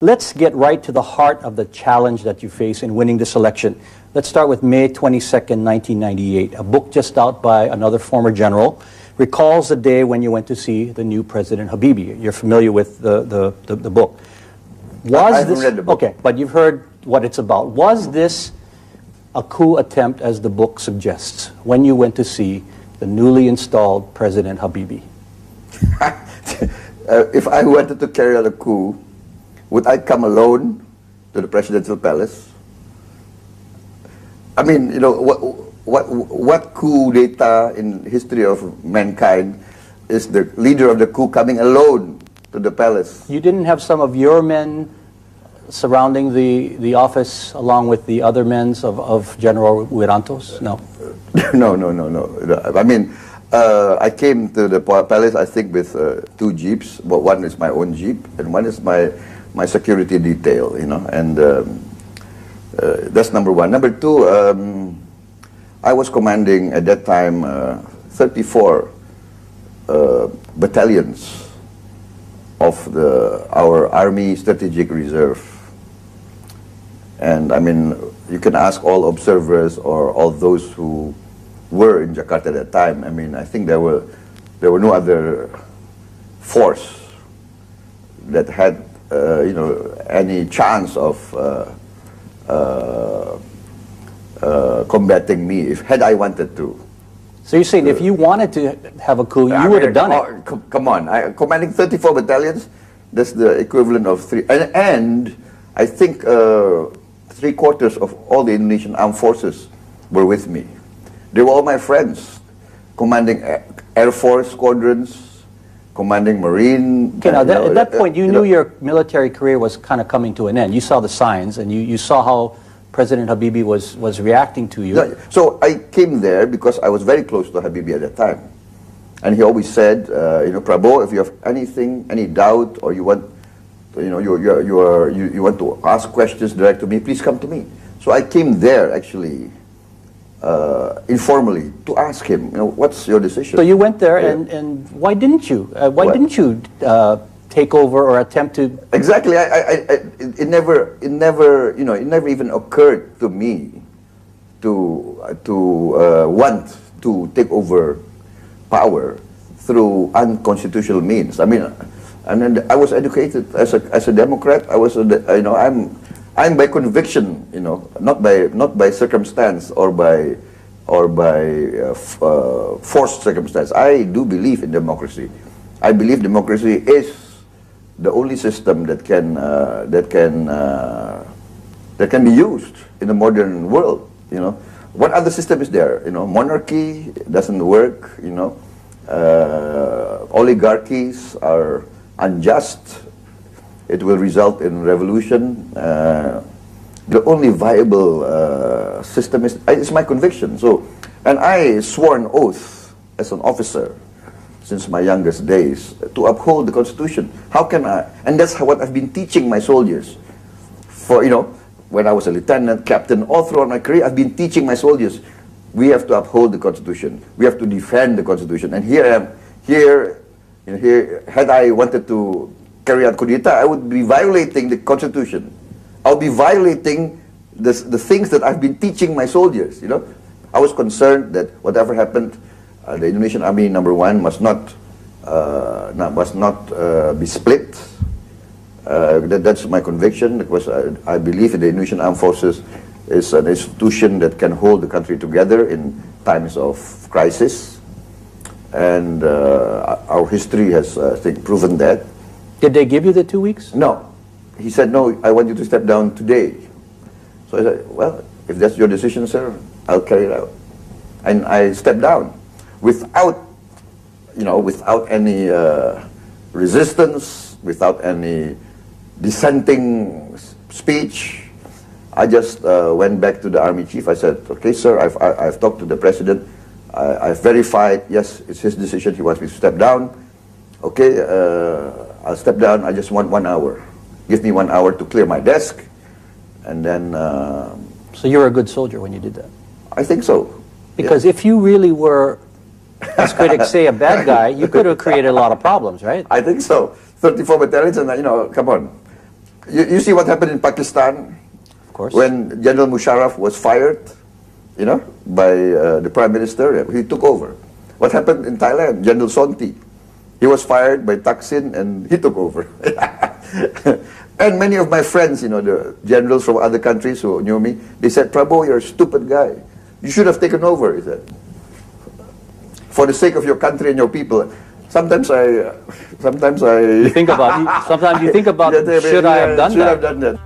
Let's get right to the heart of the challenge that you face in winning this election. Let's start with May 22nd, 1998. A book just out by another former general recalls the day when you went to see the new President Habibi. You're familiar with the book. I haven't read the book. Okay, but you've heard what it's about. Was this a coup attempt, as the book suggests, when you went to see the newly installed President Habibi? If I wanted to carry out a coup, would I come alone to the presidential palace? I mean, you know, what coup d'etat in history of mankind is the leader of the coup coming alone to the palace? You didn't have some of your men surrounding the office along with the other men of General Wirantos? No. No. I mean, I came to the palace, I think, with two jeeps. But one is my own jeep, and one is my security detail, you know, and that's number one. Number two, I was commanding at that time 34 battalions of our Army Strategic Reserve. And I mean, you can ask all observers or all those who were in Jakarta at that time. I mean, I think there were no other force that had you know, any chance of combating me had I wanted to. So you're saying if you wanted to have a coup, you would have done it? Come on, commanding 34 battalions, that's the equivalent of three. And I think 3/4 of all the Indonesian armed forces were with me. They were all my friends, commanding Air Force squadrons, commanding Marine. Okay, now at that point, you knew your military career was kind of coming to an end. You saw the signs, and you saw how President Habibi was reacting to you. So I came there because I was very close to Habibi at that time. And he always said, you know, Prabowo, if you have anything, any doubt, or you want, you know, you want to ask questions direct to me, please come to me. So I came there, actually, informally, to ask him, you know, what's your decision? So you went there, and why didn't you? Why didn't you take over or attempt to? Exactly. It never, you know, it never even occurred to me to want to take over power through unconstitutional means. I mean, I was educated as a Democrat. I was, you know, I'm by conviction, you know, not by circumstance or by forced circumstance. I do believe in democracy. I believe democracy is the only system that can be used in the modern world. You know, what other system is there? You know, monarchy doesn't work. You know, oligarchies are unjust. It will result in revolution. The only viable system is my conviction. So, and I swore an oath as an officer since my youngest days to uphold the Constitution. How can I? And that's what I've been teaching my soldiers. For, you know, when I was a lieutenant, captain, all throughout my career, I've been teaching my soldiers, we have to uphold the Constitution. We have to defend the Constitution. And here I am, you know, here, had I wanted to carry out Kudeta, I would be violating the Constitution. I'll be violating the things that I've been teaching my soldiers, you know. I was concerned that whatever happened, the Indonesian Army, number one, must not be split. That's my conviction, because I believe in the Indonesian Armed Forces is an institution that can hold the country together in times of crisis. And our history has, I think, proven that. Did they give you the 2 weeks? No. He said, no, I want you to step down today. So I said, well, if that's your decision, sir, I'll carry it out. And I stepped down without, you know, without any resistance, without any dissenting speech. I just went back to the Army Chief. I said, okay, sir, I've talked to the President. I've verified, yes, it's his decision. He wants me to step down. Okay, I'll step down. I just want 1 hour. Give me 1 hour to clear my desk, and then... So you were a good soldier when you did that? I think so. Because if you really were, as critics say, a bad guy, you could have created a lot of problems, right? I think so. 34 battalions, and you know, come on. You see what happened in Pakistan? Of course. When General Musharraf was fired, you know, by the Prime Minister, he took over. What happened in Thailand? General Sonti, he was fired by Thaksin and he took over. And many of my friends, you know, the generals from other countries who knew me, they said, Prabowo, you're a stupid guy. You should have taken over, he said. For the sake of your country and your people. Sometimes I You think about, sometimes you think about, should I have done that? Should have done that.